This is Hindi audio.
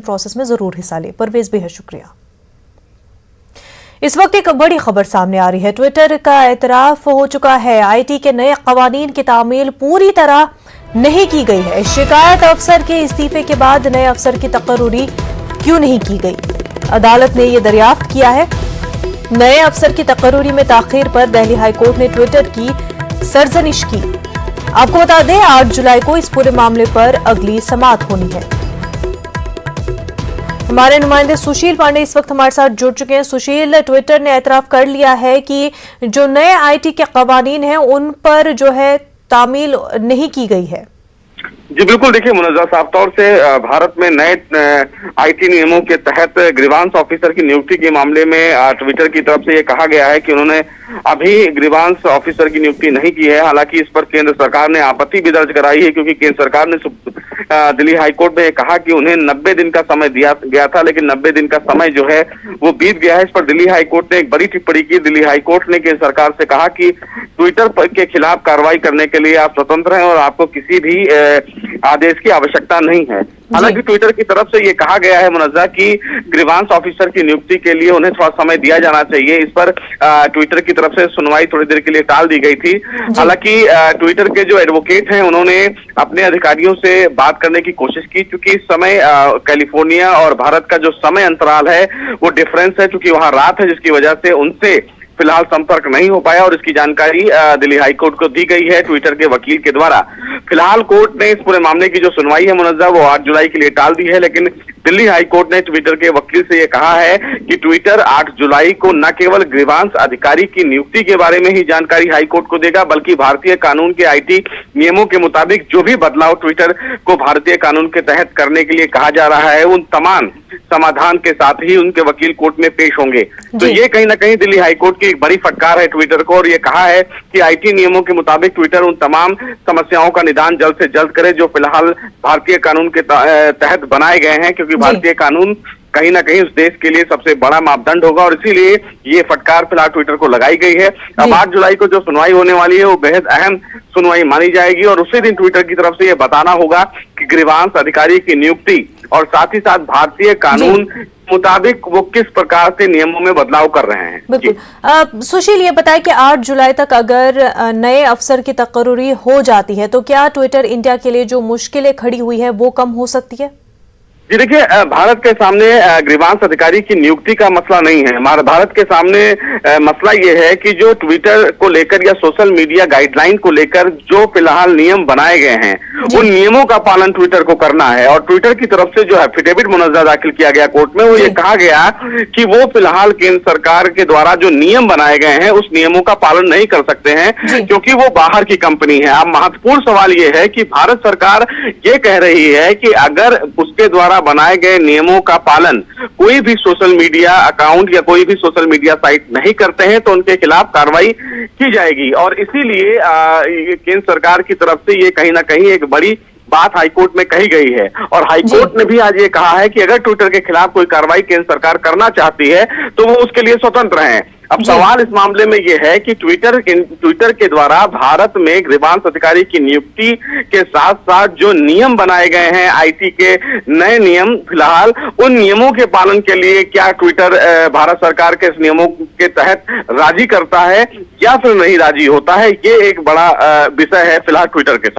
प्रोसेस में जरूर हिस्सा ले। परवेज, बेहद शुक्रिया। इस वक्त एक बड़ी खबर सामने आ रही है। ट्विटर का एतराफ हो चुका है, आईटी के नए कवानीन की तामील पूरी तरह नहीं की गई है। शिकायत अफसर के इस्तीफे के बाद नए अफसर की तकर्रुरी क्यों नहीं की गई? अदालत ने यह दरियाफ्त किया है। नए अफसर की तकर्रुरी में ताखीर पर दिल्ली हाईकोर्ट ने ट्विटर की सरजनिश की। आपको बता दें, 8 जुलाई को इस पूरे मामले पर अगली समाअत होनी है। हमारे नुमाइंदे सुशील पांडे इस वक्त हमारे साथ जुड़ चुके हैं। सुशील, ट्विटर ने एतराफ कर लिया है कि जो नए आईटी के कवानीन हैं उन पर जो है तामील नहीं की गई है। जी बिल्कुल, देखिए मुनज़्ज़ा, साफ तौर से भारत में नए आईटी नियमों के तहत ग्रीवांस ऑफिसर की नियुक्ति के मामले में ट्विटर की तरफ से ये कहा गया है कि उन्होंने अभी ग्रीवांस ऑफिसर की नियुक्ति नहीं की है। हालांकि इस पर केंद्र सरकार ने आपत्ति भी दर्ज कराई है, क्योंकि केंद्र सरकार ने दिल्ली हाईकोर्ट में कहा कि उन्हें 90 दिन का समय दिया गया था, लेकिन 90 दिन का समय जो है वो बीत गया है। इस पर दिल्ली हाईकोर्ट ने एक बड़ी टिप्पणी की। दिल्ली हाईकोर्ट ने केंद्र सरकार से कहा कि ट्विटर के खिलाफ कार्रवाई करने के लिए आप स्वतंत्र हैं और आपको किसी भी आदेश की आवश्यकता नहीं है। हालांकि ट्विटर की तरफ से ये कहा गया है मुनज़्ज़ा कि ग्रीवांस ऑफिसर की नियुक्ति के लिए उन्हें थोड़ा समय दिया जाना चाहिए। इस पर ट्विटर की तरफ से सुनवाई थोड़ी देर के लिए टाल दी गई थी। हालांकि ट्विटर के जो एडवोकेट हैं उन्होंने अपने अधिकारियों से बात करने की कोशिश की, क्योंकि इस समय कैलिफोर्निया और भारत का जो समय अंतराल है वो डिफरेंस है, क्योंकि वहां रात है, जिसकी वजह से उनसे फिलहाल संपर्क नहीं हो पाया और इसकी जानकारी दिल्ली हाईकोर्ट को दी गई है ट्विटर के वकील के द्वारा। फिलहाल कोर्ट ने इस पूरे मामले की जो सुनवाई है मुनज़्ज़ा वो 8 जुलाई के लिए टाल दी है, लेकिन दिल्ली हाईकोर्ट ने ट्विटर के वकील से यह कहा है कि ट्विटर 8 जुलाई को न केवल ग्रीवांस अधिकारी की नियुक्ति के बारे में ही जानकारी हाईकोर्ट को देगा, बल्कि भारतीय कानून के आईटी नियमों के मुताबिक जो भी बदलाव ट्विटर को भारतीय कानून के तहत करने के लिए कहा जा रहा है उन तमाम समाधान के साथ ही उनके वकील कोर्ट में पेश होंगे। तो ये कहीं ना कहीं दिल्ली हाईकोर्ट की एक बड़ी फटकार है ट्विटर को, और ये कहा है कि आईटी नियमों के मुताबिक ट्विटर उन तमाम समस्याओं का निदान जल्द से जल्द करे जो फिलहाल भारतीय कानून के तहत बनाए गए हैं, क्योंकि भारतीय कानून कहीं ना कहीं उस देश के लिए सबसे बड़ा मापदंड होगा और इसीलिए ये फटकार फिलहाल ट्विटर को लगाई गई है। अब 8 जुलाई को जो सुनवाई होने वाली है वो बेहद अहम सुनवाई मानी जाएगी और उसी दिन ट्विटर की तरफ से ये बताना होगा कि ग्रीवांस अधिकारी की नियुक्ति और साथ ही साथ भारतीय कानून मुताबिक वो किस प्रकार से नियमों में बदलाव कर रहे हैं। बिल्कुल। सुशील, ये बताएं कि 8 जुलाई तक अगर नए अफसर की तकर्रुरी हो जाती है तो क्या ट्विटर इंडिया के लिए जो मुश्किलें खड़ी हुई है वो कम हो सकती है? जी देखिए, भारत के सामने ग्रीवांस अधिकारी की नियुक्ति का मसला नहीं है। हमारे भारत के सामने मसला ये है कि जो ट्विटर को लेकर या सोशल मीडिया गाइडलाइन को लेकर जो फिलहाल नियम बनाए गए हैं उन नियमों का पालन ट्विटर को करना है। और ट्विटर की तरफ से जो एफिडेविट मुनज़्ज़ा दाखिल किया गया कोर्ट में वो ये कहा गया कि वो फिलहाल केंद्र सरकार के द्वारा जो नियम बनाए गए हैं उस नियमों का पालन नहीं कर सकते हैं, क्योंकि वो बाहर की कंपनी है। अब महत्वपूर्ण सवाल ये है कि भारत सरकार ये कह रही है कि अगर उसके द्वारा बनाए गए नियमों का पालन कोई भी सोशल मीडिया अकाउंट या कोई भी सोशल मीडिया साइट नहीं करते हैं तो उनके खिलाफ कार्रवाई की जाएगी। और इसीलिए केंद्र सरकार की तरफ से ये कहीं ना कहीं एक बड़ी बात हाईकोर्ट में कही गई है और हाईकोर्ट ने भी आज ये कहा है कि अगर ट्विटर के खिलाफ कोई कार्रवाई केंद्र सरकार करना चाहती है तो वो उसके लिए स्वतंत्र है। अब सवाल इस मामले में यह है कि ट्विटर के द्वारा भारत में ग्रीवांस अधिकारी की नियुक्ति के साथ साथ जो नियम बनाए गए हैं आईटी के नए नियम, फिलहाल उन नियमों के पालन के लिए क्या ट्विटर भारत सरकार के इस नियमों के तहत राजी करता है या फिर नहीं राजी होता है, ये एक बड़ा विषय है फिलहाल ट्विटर के साथ।